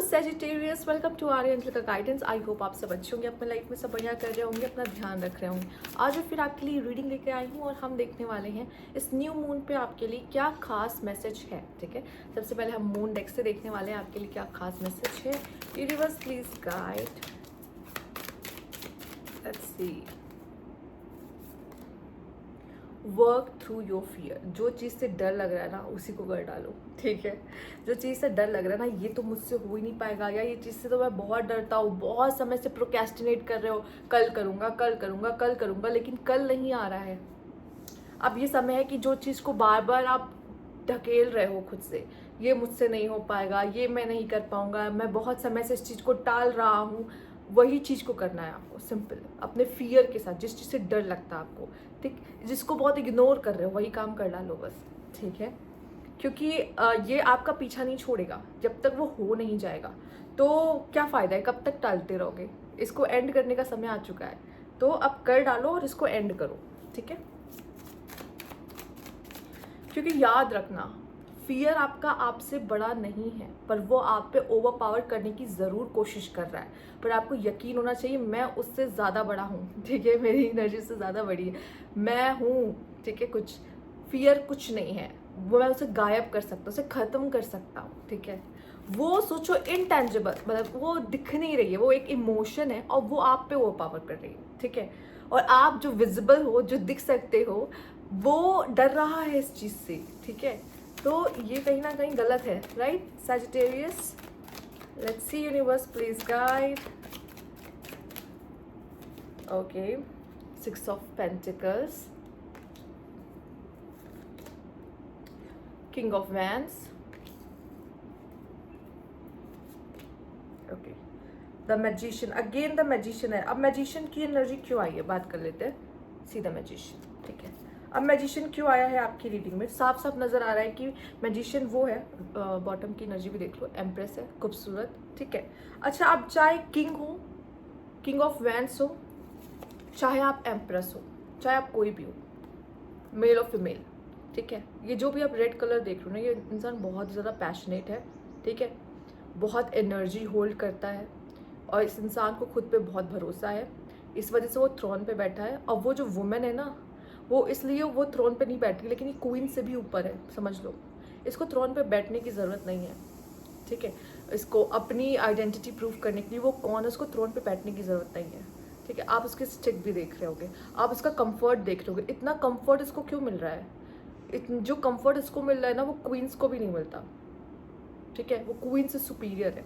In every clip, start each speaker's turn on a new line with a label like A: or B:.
A: Sagittarius, welcome to Aryan का guidance. I hope आप सब अच्छे होंगे, अपने लाइफ में सब बढ़िया कर रहे होंगे, अपना ध्यान रख रहे होंगे। आज फिर आपके लिए रीडिंग लेके आई हूँ और हम देखने वाले हैं इस न्यू मून पे आपके लिए क्या खास मैसेज है। ठीक है, सबसे पहले हम मून डेक से देखने वाले हैं आपके लिए क्या खास मैसेज है। Universe please guide, let's see. Work through your fear. जो चीज़ से डर लग रहा है ना उसी को कर डालो। ठीक है, जो चीज़ से डर लग रहा है ना ये तो मुझसे हो ही नहीं पाएगा, या ये चीज़ से तो मैं बहुत डरता हूँ, बहुत समय से प्रोक्रेस्टिनेट कर रहे हो, कल करूँगा कल करूँगा कल करूँगा, लेकिन कल नहीं आ रहा है। अब ये समय है कि जो चीज़ को बार बार आप ढकेल रहे हो खुद से, ये मुझसे नहीं हो पाएगा, ये मैं नहीं कर पाऊंगा, मैं बहुत समय से इस चीज़ को टाल रहा हूँ, वही चीज़ को करना है आपको। सिंपल, अपने फियर के साथ, जिस चीज़ से डर लगता है आपको, ठीक, जिसको बहुत इग्नोर कर रहे हो वही काम कर डालो बस। ठीक है, क्योंकि ये आपका पीछा नहीं छोड़ेगा जब तक वो हो नहीं जाएगा। तो क्या फ़ायदा है, कब तक टालते रहोगे। इसको एंड करने का समय आ चुका है, तो अब कर डालो और इसको एंड करो। ठीक है, क्योंकि याद रखना, फियर आपका आपसे बड़ा नहीं है, पर वो आप पे ओवर पावर करने की ज़रूर कोशिश कर रहा है। पर आपको यकीन होना चाहिए मैं उससे ज़्यादा बड़ा हूँ। ठीक है, मेरी एनर्जी से ज़्यादा बड़ी है, मैं हूँ। ठीक है, कुछ फियर कुछ नहीं है, वो मैं उसे गायब कर सकता हूँ, उसे ख़त्म कर सकता हूँ। ठीक है, वो सोचो इनटेंजिबल, मतलब वो दिख नहीं रही है, वो एक इमोशन है और वो आप पे ओवर पावर कर रही है। ठीक है, और आप जो विजिबल हो, जो दिख सकते हो, वो डर रहा है इस चीज़ से। ठीक है, तो ये कहीं ना कहीं गलत है, right Sagittarius. Let's see universe please guide. Okay, 6 of pentacles, king of wands, okay, the magician. Again the magician है। अब मैजिशियन की एनर्जी क्यों आई है, बात कर लेते हैं। See the magician. ठीक है, अब मैजिशियन क्यों आया है आपकी रीडिंग में, साफ साफ नजर आ रहा है कि मैजिशियन वो है। बॉटम की एनर्जी भी देख लो, एम्प्रेस है, खूबसूरत। ठीक है, अच्छा, आप चाहे किंग हो, किंग ऑफ वैंड्स हो, चाहे आप एम्प्रेस हो, चाहे आप कोई भी हो, मेल और फीमेल। ठीक है, ये जो भी आप रेड कलर देख रहे हो ना, ये इंसान बहुत ज़्यादा पैशनेट है। ठीक है, बहुत एनर्जी होल्ड करता है और इस इंसान को खुद पे बहुत भरोसा है, इस वजह से वो थ्रोन पे बैठा है। और वो जो वुमेन है ना, वो इसलिए वो थ्रोन पे नहीं बैठी, लेकिन ये क्वीन से भी ऊपर है, समझ लो। इसको थ्रोन पे बैठने की ज़रूरत नहीं है। ठीक है, इसको अपनी आइडेंटिटी प्रूव करने के लिए वो कौन है, उसको थ्रोन पे बैठने की ज़रूरत नहीं है। ठीक है, आप उसके स्टिक भी देख रहे होगे, आप इसका कंफर्ट देख रहे होगे। इतना कंफर्ट इसको क्यों मिल रहा है, जो कंफर्ट इसको मिल रहा है ना, वो क्वींस को भी नहीं मिलता। ठीक है, वो क्वीन से सुपीरियर है।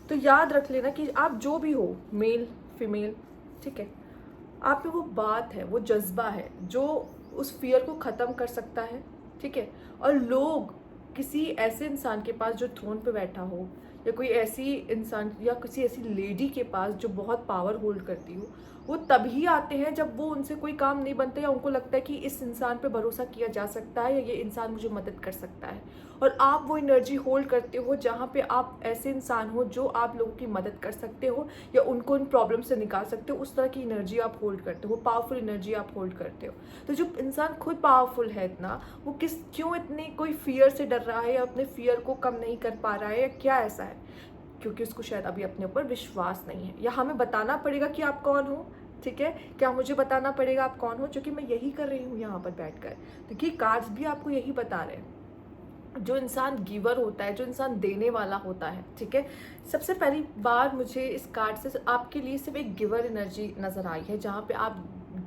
A: तो याद रख लेना कि आप जो भी हो, मेल फीमेल, ठीक है, आप में वो बात है, वो जज्बा है जो उस फियर को ख़त्म कर सकता है। ठीक है, और लोग किसी ऐसे इंसान के पास जो थ्रोन पे बैठा हो, या कोई ऐसी इंसान या किसी ऐसी लेडी के पास जो बहुत पावर होल्ड करती हो, वो तभी आते हैं जब वो उनसे कोई काम नहीं बनता, या उनको लगता है कि इस इंसान पे भरोसा किया जा सकता है, या ये इंसान मुझे मदद कर सकता है। और आप वो एनर्जी होल्ड करते हो जहाँ पे आप ऐसे इंसान हो जो आप लोगों की मदद कर सकते हो या उनको उन प्रॉब्लम से निकाल सकते हो। उस तरह की एनर्जी आप होल्ड करते हो, पावरफुल एनर्जी आप होल्ड करते हो। तो जो इंसान खुद पावरफुल है इतना, वो क्यों इतनी कोई फियर से डर रहा है, या अपने फियर को कम नहीं कर पा रहा है, या क्या ऐसा है? क्योंकि उसको शायद अभी अपने ऊपर विश्वास नहीं है, या हमें बताना पड़ेगा कि आप कौन हो। ठीक है, क्या मुझे बताना पड़ेगा आप कौन हो, जो कि मैं यही कर रही हूँ यहाँ पर बैठकर। देखिए, कार्ड्स भी आपको यही बता रहे हैं। जो इंसान गिवर होता है, जो इंसान देने वाला होता है, ठीक है, सबसे पहली बार मुझे इस कार्ड से आपके लिए सिर्फ एक गिवर एनर्जी नजर आई है, जहाँ पे आप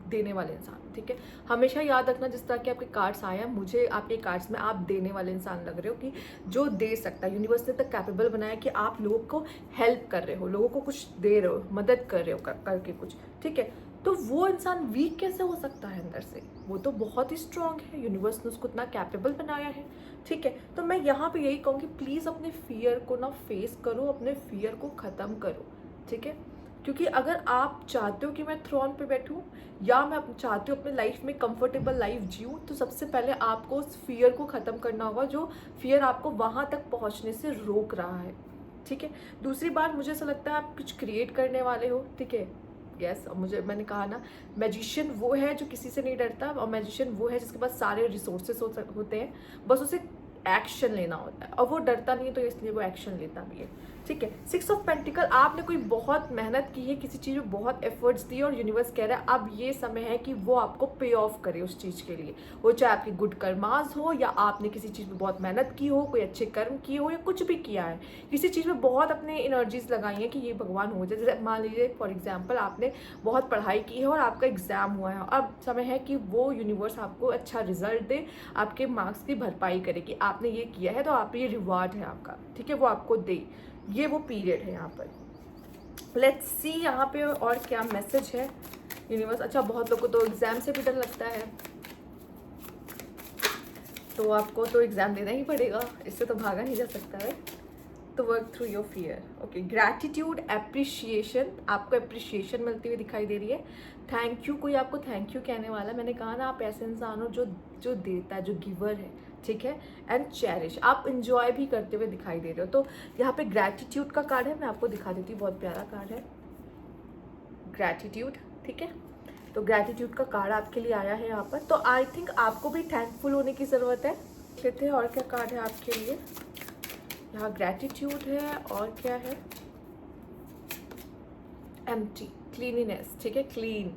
A: देने वाले इंसान। ठीक है, हमेशा याद रखना, जिस तरह के आपके कार्ड्स आए हैं, मुझे आपके कार्ड्स में आप देने वाले इंसान लग रहे हो, कि जो दे सकता है। यूनिवर्स ने तक कैपेबल बनाया कि आप लोगों को हेल्प कर रहे हो, लोगों को कुछ दे रहे हो, मदद कर रहे हो करके कुछ। ठीक है, तो वो इंसान वीक कैसे हो सकता है अंदर से, वो तो बहुत ही स्ट्रांग है, यूनिवर्स ने उसको इतना कैपेबल बनाया है। ठीक है, तो मैं यहाँ पे यही कहूँगी, प्लीज़ अपने फियर को ना फेस करो, अपने फियर को ख़त्म करो। ठीक है, क्योंकि अगर आप चाहते हो कि मैं थ्रोन पे बैठूं, या मैं चाहती हूँ अपने लाइफ में कंफर्टेबल लाइफ जीऊँ, तो सबसे पहले आपको उस फियर को ख़त्म करना होगा, जो फियर आपको वहाँ तक पहुँचने से रोक रहा है। ठीक है, दूसरी बात, मुझे ऐसा लगता है आप कुछ क्रिएट करने वाले हो। ठीक है, यस, मुझे, मैंने कहा ना, मैजिशियन वो है जो किसी से नहीं डरता, और मैजिशियन वो है जिसके पास सारे रिसोर्सेस होते हैं, बस उसे एक्शन लेना होता है, और वो डरता नहीं है, तो इसलिए वो एक्शन लेता भी है। ठीक है। 6 ऑफ पेंटिकल, आपने कोई बहुत मेहनत की है, किसी चीज़ में बहुत एफर्ट्स दिए और यूनिवर्स कह रहा है अब ये समय है कि वो आपको पे ऑफ करे उस चीज़ के लिए। वो चाहे आपकी गुड कर्मास हो या आपने किसी चीज़ में बहुत मेहनत की हो, कोई अच्छे कर्म किए हो या कुछ भी किया है, किसी चीज़ में बहुत अपने एनर्जीज लगाई हैं कि ये भगवान हो जाए। जैसे मान लीजिए फॉर एग्जाम्पल आपने बहुत पढ़ाई की है और आपका एग्जाम हुआ है, अब समय है कि वो यूनिवर्स आपको अच्छा रिजल्ट दे, आपके मार्क्स की भरपाई करे कि आपने ये किया है तो आप ये रिवार्ड है आपका, ठीक है, वो आपको दे। ये वो पीरियड है यहाँ पर। लेट्स सी यहाँ पे और क्या मैसेज है यूनिवर्स। अच्छा, बहुत लोगों को तो एग्जाम से भी डर लगता है, तो आपको तो एग्जाम देना ही पड़ेगा, इससे तो भागा नहीं जा सकता है। तो work through your fear. Okay, gratitude, appreciation, आपको एप्रिशिएशन मिलती हुई दिखाई दे रही है। थैंक यू, कोई आपको थैंक यू कहने वाला है। मैंने कहा ना, आप ऐसे इंसान हो जो देता है, जो गिवर है, ठीक है। एंड चेरिश, आप इंजॉय भी करते हुए दिखाई दे रहे हो। तो यहाँ पे ग्रैटिट्यूड का कार्ड है, मैं आपको दिखा देती हूँ, बहुत प्यारा कार्ड है ग्रैटिट्यूड, ठीक है। तो ग्रैटिट्यूड का कार्ड आपके लिए आया है यहाँ पर। तो आई थिंक आपको भी थैंकफुल होने की ज़रूरत है। लेते हैं और क्या कार्ड है आपके लिए। यहाँ ग्रैटिट्यूड है और क्या है, एम्प्टी, क्लीनिनेस, ठीक है, क्लीन,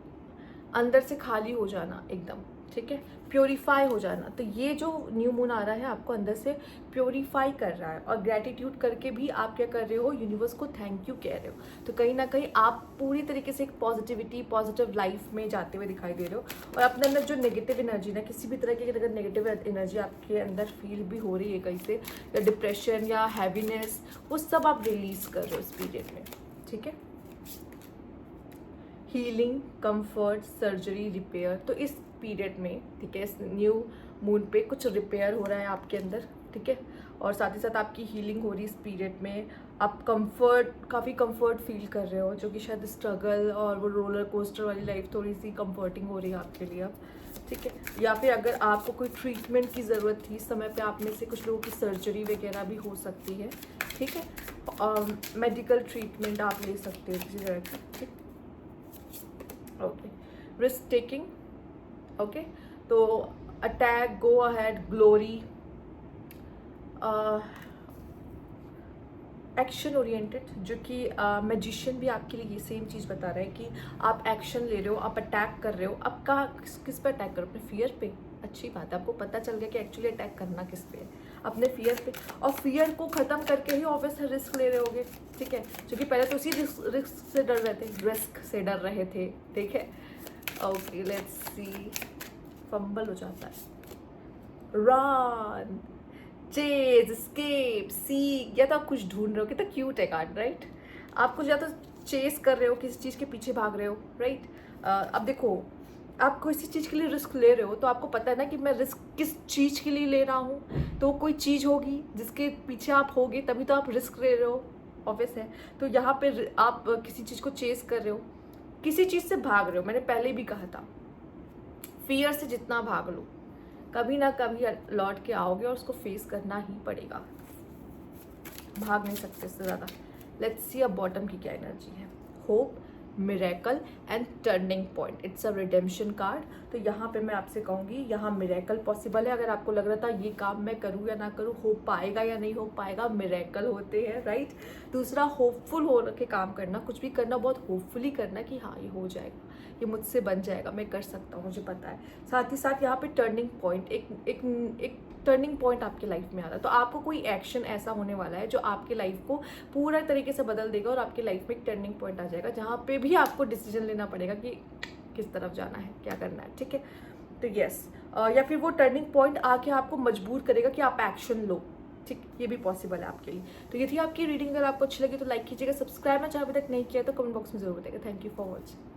A: अंदर से खाली हो जाना एकदम, ठीक है, प्योरीफाई हो जाना। तो ये जो न्यू मून आ रहा है आपको अंदर से प्योरीफाई कर रहा है, और ग्रैटिट्यूड करके भी आप क्या कर रहे हो, यूनिवर्स को थैंक यू कह रहे हो। तो कहीं ना कहीं आप पूरी तरीके से एक पॉजिटिविटी, पॉजिटिव लाइफ में जाते हुए दिखाई दे रहे हो। और अपने अंदर जो नेगेटिव एनर्जी ना, किसी भी तरह की अगर नेगेटिव एनर्जी आपके अंदर फील भी हो रही है कहीं से, या डिप्रेशन या हैवीनेस, वो सब आप रिलीज कर रहे हो इस पीरियड में, ठीक है। हीलिंग, कंफर्ट, सर्जरी, रिपेयर, तो इस पीरियड में, ठीक है, इस न्यू मून पे कुछ रिपेयर हो रहा है आपके अंदर, ठीक है। और साथ ही साथ आपकी हीलिंग हो रही है इस पीरियड में। आप कंफर्ट, काफ़ी कंफर्ट फील कर रहे हो, जो कि शायद स्ट्रगल और वो रोलर कोस्टर वाली लाइफ थोड़ी सी कंफर्टिंग हो रही है आपके लिए अब, ठीक है। या फिर अगर आपको कोई ट्रीटमेंट की ज़रूरत थी इस समय पे, आप में से कुछ लोगों की सर्जरी वगैरह भी हो सकती है, ठीक है। मेडिकल ट्रीटमेंट आप ले सकते हो किसी तरह का, ठीक। Okay, risk taking, okay. तो attack, go ahead, glory, action oriented, जो कि मैजिशियन भी आपके लिए ये सेम चीज़ बता रहा है कि आप एक्शन ले रहे हो, आप अटैक कर रहे हो। अब कहाँ, किस पे अटैक करो, अपने फियर पे। अच्छी बात है, आपको पता चल गया कि एक्चुअली अटैक करना किस पे है, अपने फियर पे। और फियर को ख़त्म करके ही ऑब्वियसली रिस्क ले रहे होगे, ठीक है, क्योंकि पहले तो उसी रिस्क से डर रहे थे, ठीक है। ओके, लेट्स सी, फंबल हो जाता है, रन, चेज, स्केप, सीक, या तो आप कुछ ढूंढ रहे हो। कितना क्यूट है कार्ड, राइट। आप कुछ या तो चेस कर रहे हो, किसी चीज़ के पीछे भाग रहे हो, राइट। अब देखो, आप किसी चीज़ के लिए रिस्क ले रहे हो, तो आपको पता है ना कि मैं रिस्क किस चीज़ के लिए ले रहा हूँ। तो कोई चीज़ होगी जिसके पीछे आप होगे, तभी तो आप रिस्क ले रहे हो, ऑब्वियस है। तो यहाँ पे आप किसी चीज़ को चेस कर रहे हो, किसी चीज़ से भाग रहे हो। मैंने पहले भी कहा था, फियर से जितना भाग लो, कभी ना कभी लौट के आओगे और उसको फेस करना ही पड़ेगा, भाग नहीं सकते इससे ज़्यादा। लेट्स सी अब बॉटम की क्या एनर्जी है। Hope, miracle and turning point, it's a redemption card. तो यहाँ पे मैं आपसे कहूँगी, यहाँ मिरेकल पॉसिबल है। अगर आपको लग रहा था ये काम मैं करूँ या ना करूँ, हो पाएगा या नहीं हो पाएगा, मिरेकल होते हैं, राइट। दूसरा, होपफुल हो के काम करना, कुछ भी करना बहुत होपफुली करना कि हाँ ये हो जाएगा, ये मुझसे बन जाएगा, मैं कर सकता हूँ, मुझे पता है। साथ ही साथ यहाँ पे टर्निंग पॉइंट, एक टर्निंग पॉइंट आपके लाइफ में आ रहा है। तो आपको कोई एक्शन ऐसा होने वाला है जो आपके लाइफ को पूरा तरीके से बदल देगा, और आपके लाइफ में एक टर्निंग पॉइंट आ जाएगा जहाँ पे भी आपको डिसीजन लेना पड़ेगा कि किस तरफ जाना है, क्या करना है, ठीक है। तो यस, या फिर वो टर्निंग पॉइंट आके आपको मजबूर करेगा कि आप एक्शन लो, ठीक, ये भी पॉसिबल है आपके लिए। तो ये थी आपकी रीडिंग। अगर आपको अच्छी लगी तो लाइक कीजिएगा, सब्सक्राइब ना चाहे अभी तक नहीं किया तो कमेंट बॉक्स में जरूर बताइएगा। Thank you for watching.